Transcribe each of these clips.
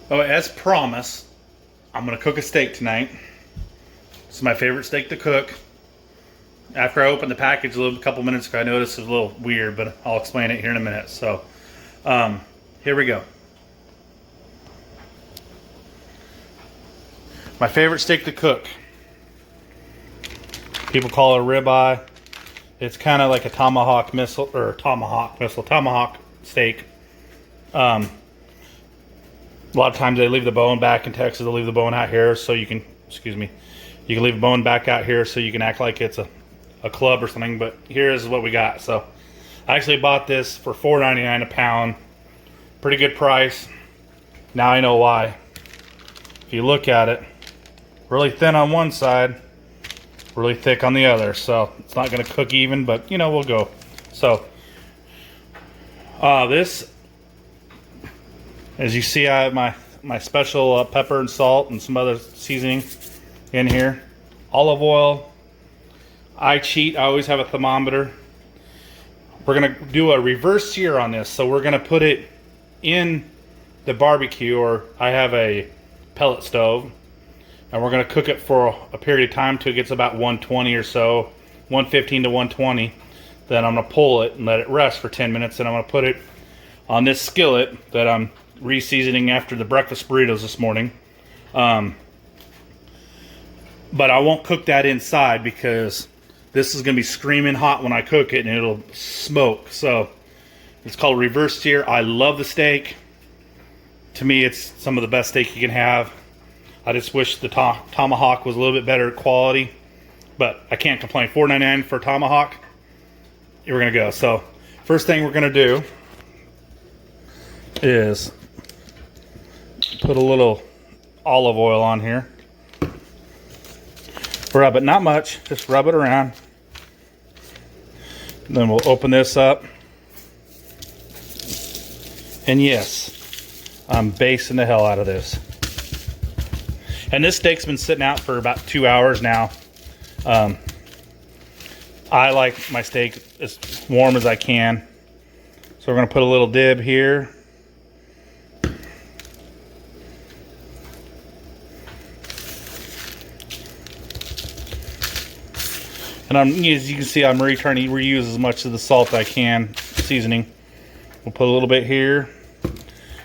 Oh, as promised, I'm gonna cook a steak tonight. It's my favorite steak to cook. After I opened the package a couple minutes ago, I noticed it was a little weird, but I'll explain it here in a minute. So, here we go. My favorite steak to cook. People call it a ribeye. It's kind of like a tomahawk steak. A lot of times they leave the bone back in Texas. They'll leave the bone out here so you can, you can leave the bone back out here so you can act like it's a club or something. But here's what we got. So I actually bought this for $4.99 a pound. Pretty good price. Now I know why. If you look at it, really thin on one side, really thick on the other. So it's not going to cook even, but you know, we'll go. So this, as you see, I have my special pepper and salt and some other seasoning in here. Olive oil. I cheat. I always have a thermometer. We're going to do a reverse sear on this. So we're going to put it in the barbecue, or I have a pellet stove. And we're going to cook it for a period of time till it gets about 120 or so. 115 to 120. Then I'm going to pull it and let it rest for 10 minutes. And I'm going to put it on this skillet that I'm re-seasoning after the breakfast burritos this morning. But I won't cook that inside because this is going to be screaming hot when I cook it and it'll smoke. So it's called reverse sear. I love the steak. To me, it's some of the best steak you can have. I just wish the tomahawk was a little bit better quality, but I can't complain. $4.99 for a tomahawk. Here we're going to go. So first thing we're going to do is put a little olive oil on here. Rub it, not much, just rub it around. Then we'll open this up. And yes, I'm basting the hell out of this. And this steak's been sitting out for about 2 hours now. I like my steak as warm as I can. So we're going to put a little dib here. And as you can see, I'm trying to reuse as much of the salt I can, seasoning. We'll put a little bit here.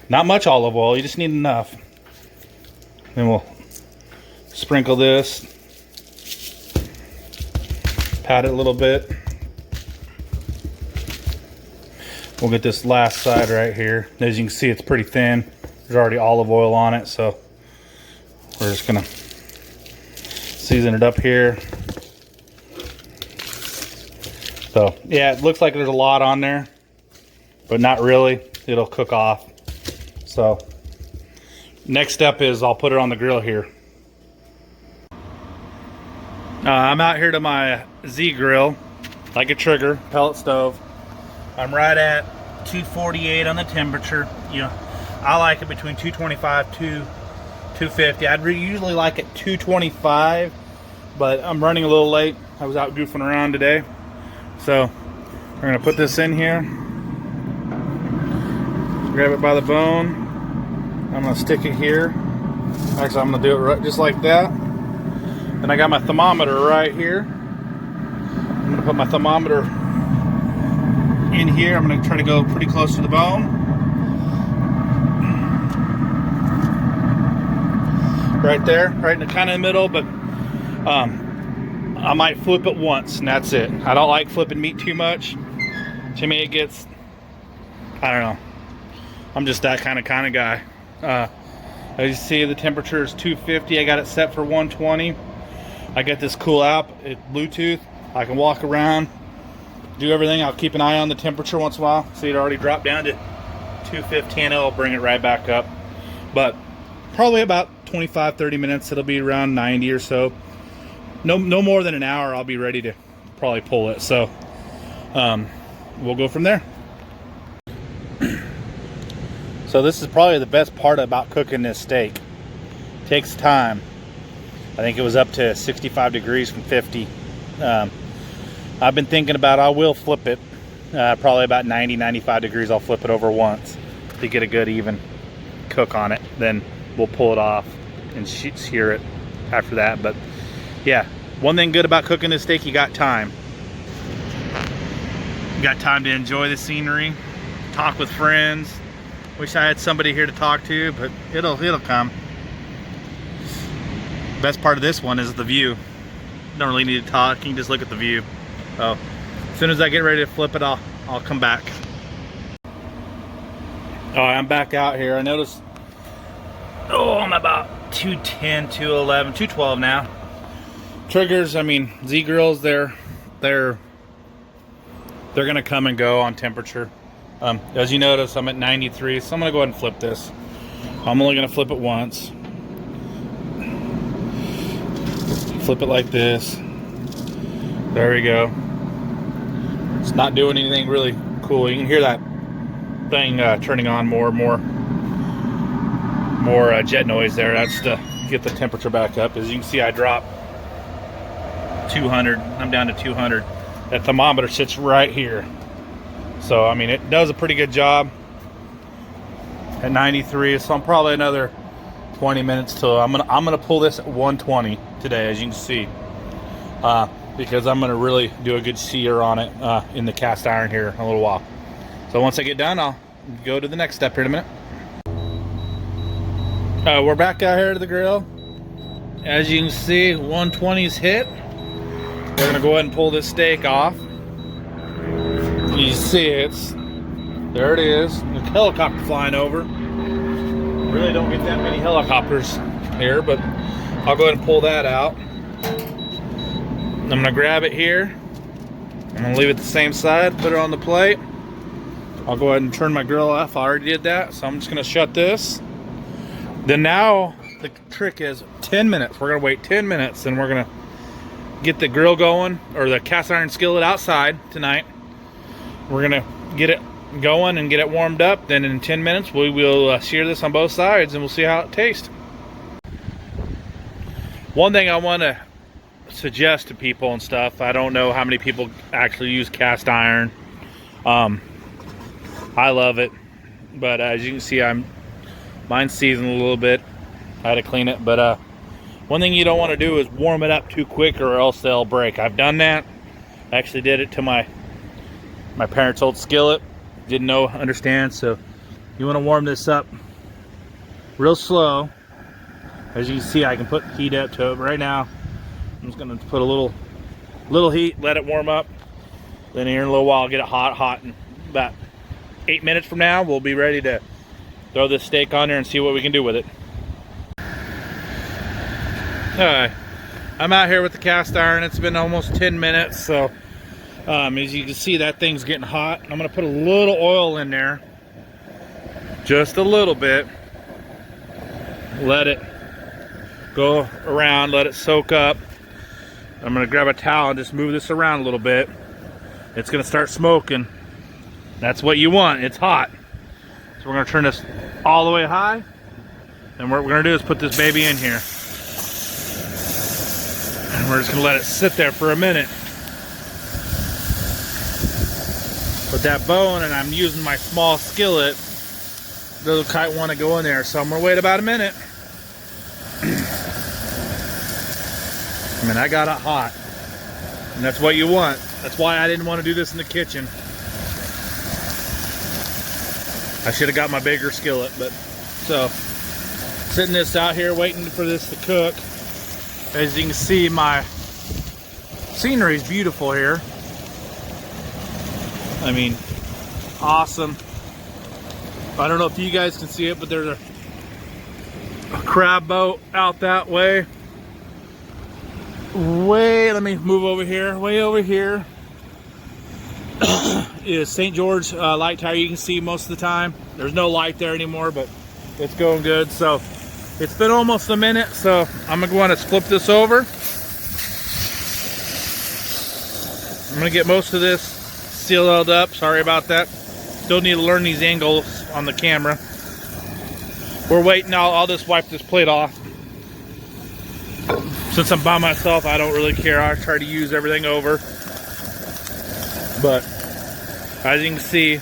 Not much olive oil, you just need enough. Then we'll sprinkle this. Pat it a little bit. We'll get this last side right here. As you can see, it's pretty thin. There's already olive oil on it, so we're just gonna season it up here. So yeah, it looks like there's a lot on there, but not really. It'll cook off. So next step is I'll put it on the grill here. I'm out here to my Z grill, like a trigger, pellet stove. I'm right at 248 on the temperature. You know, I like it between 225 to 250. I'd usually like it 225, but I'm running a little late. I was out goofing around today. So we're going to put this in here. Grab it by the bone. I'm going to stick it here. Actually, I'm going to do it right, just like that. Then I got my thermometer right here. I'm going to put my thermometer in here. I'm going to try to go pretty close to the bone. Right there, right in the kind of the middle, but I might flip it once and that's it. I don't like flipping meat too much. To me it gets, I don't know. I'm just that kind of guy. As you see, the temperature is 250. I got it set for 120. I got this cool app, it's Bluetooth. I can walk around, do everything. I'll keep an eye on the temperature once in a while. See, it already dropped down to 215. I'll bring it right back up. But probably about 25-30 minutes. It'll be around 90 or so. No more than an hour. I'll be ready to probably pull it. So we'll go from there. So this is probably the best part about cooking this steak. It takes time. I think it was up to 65 degrees from 50. I've been thinking about, I will flip it. Probably about 90-95 degrees. I'll flip it over once to get a good even cook on it, then we'll pull it off and sear it after that. But yeah, one thing good about cooking this steak, you got time. You got time to enjoy the scenery, talk with friends. Wish I had somebody here to talk to, but it'll come. Best part of this one is the view. Don't really need to talk, you can just look at the view. So as soon as I get ready to flip it, I'll come back. All right, I'm back out here. I noticed, I'm about 210, 211, 212 now. Triggers, I mean, Z grills, they're gonna come and go on temperature. As you notice, I'm at 93, so I'm gonna go ahead and flip this. I'm only gonna flip it once. Flip it like this. There we go. It's not doing anything really cool. You can hear that thing turning on more jet noise there. That's to get the temperature back up. As you can see, I dropped 200. I'm down to 200. That thermometer sits right here. So I mean, it does a pretty good job at 93. So I'm probably another 20 minutes till I'm gonna pull this at 120 today, as you can see, because I'm gonna really do a good sear on it in the cast iron here in a little while. So once I get done, I'll go to the next step here in a minute. We're back out here to the grill. As you can see, 120's hit. We're gonna go ahead and pull this steak off. You see there it is. The helicopter flying over. Really don't get that many helicopters here, but I'll go ahead and pull that out. I'm gonna grab it here. I'm gonna leave it the same side, put it on the plate. I'll go ahead and turn my grill off. I already did that, so I'm just gonna shut this. Then now the trick is 10 minutes. We're gonna wait 10 minutes and we're gonna get the grill going, or the cast iron skillet outside tonight. We're gonna get it going and get it warmed up. Then in 10 minutes we will sear this on both sides and we'll see how it tastes. One thing I want to suggest to people and stuff, I don't know how many people actually use cast iron. I love it, but as you can see, mine's seasoned a little bit. I had to clean it, but one thing you don't want to do is warm it up too quick, or else they'll break. I've done that. I actually did it to my parents' old skillet. Didn't understand, so you want to warm this up real slow. As you can see, I can put heat up to it right now. I'm just going to put a little heat, let it warm up. Then here in a little while, I'll get it hot, and about 8 minutes from now, we'll be ready to throw this steak on there and see what we can do with it. Alright, I'm out here with the cast iron. It's been almost 10 minutes, so as you can see, that thing's getting hot. I'm going to put a little oil in there, just a little bit. Let it go around, let it soak up. I'm going to grab a towel and just move this around a little bit. It's going to start smoking. That's what you want. It's hot. So we're going to turn this all the way high. And what we're going to do is put this baby in here. And we're just going to let it sit there for a minute. Put that bone, and I'm using my small skillet. Doesn't quite want to go in there, so I'm going to wait about a minute. I mean, I got it hot. And that's what you want. That's why I didn't want to do this in the kitchen. I should have got my bigger skillet, but so sitting this out here waiting for this to cook. As you can see, my scenery is beautiful here. I mean, awesome. I don't know if you guys can see it, but there's a crab boat out that way. Let me move over here. Way over here is St. George light tower. You can see most of the time. There's no light there anymore, but it's going good. So it's been almost a minute, so I'm gonna go on and flip this over. I'm gonna get most of this sealed up. Sorry about that. Still need to learn these angles on the camera. We're waiting. I'll just wipe this plate off. Since I'm by myself, I don't really care. I try to use everything over. But as you can see,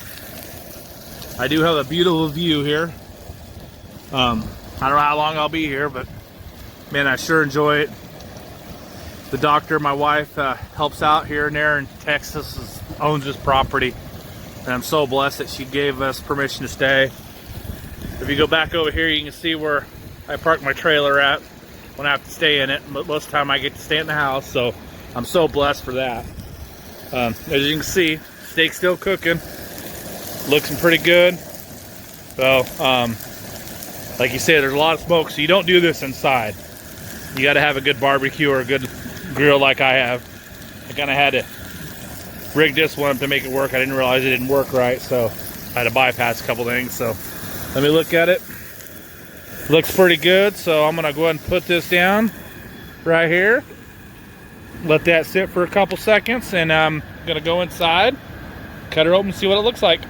I do have a beautiful view here. I don't know how long I'll be here, but man, I sure enjoy it. The doctor, my wife, helps out here and there in Texas, owns this property. And I'm so blessed that she gave us permission to stay. If you go back over here, you can see where I park my trailer at when I have to stay in it. But most of the time I get to stay in the house, so I'm so blessed for that. As you can see, steak's still cooking. Looking pretty good. So, like you said, there's a lot of smoke, so you don't do this inside. You got to have a good barbecue or a good grill like I have. I kind of had to rig this one to make it work. I didn't realize it didn't work right, so I had to bypass a couple things. So let me look at it. Looks pretty good, so I'm gonna go ahead and put this down right here. Let that sit for a couple seconds, and I'm gonna go inside, cut it open, and see what it looks like.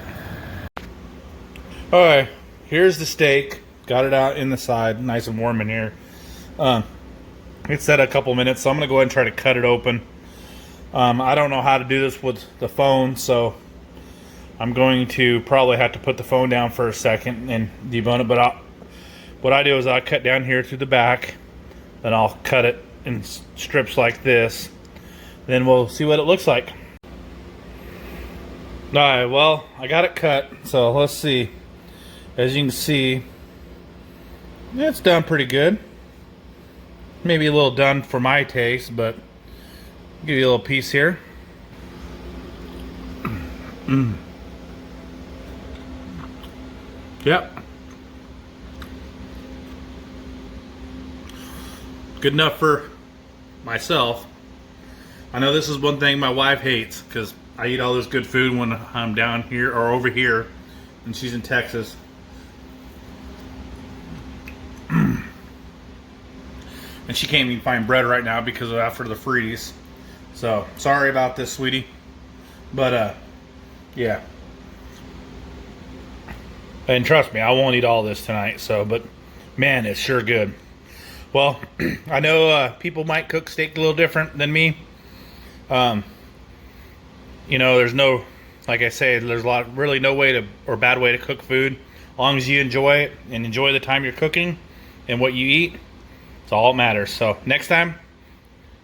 All right, here's the steak. Got it out in the side, nice and warm in here. It's set a couple minutes, so I'm gonna go ahead and try to cut it open. I don't know how to do this with the phone, so I'm going to probably have to put the phone down for a second and debone it. But what I do is I cut down here through the back, then I'll cut it in strips like this. Then we'll see what it looks like. All right, well, I got it cut, so let's see. As you can see, it's done pretty good. Maybe a little done for my taste, but I'll give you a little piece here. Yep. Good enough for myself. I know this is one thing my wife hates, because I eat all this good food when I'm down here or over here, and she's in Texas. And she can't even find bread right now because of after the freeze. So sorry about this, sweetie. But yeah. And trust me, I won't eat all this tonight. So, but man, it's sure good. Well, I know people might cook steak a little different than me. You know, there's no, like I say, there's really no way to, or bad way to cook food. As long as you enjoy it and enjoy the time you're cooking and what you eat, it's all that matters. So next time,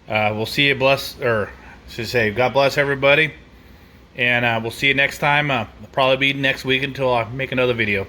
we'll see you. Or I should say, God bless everybody. And we'll see you next time. It'll probably be next week until I make another video.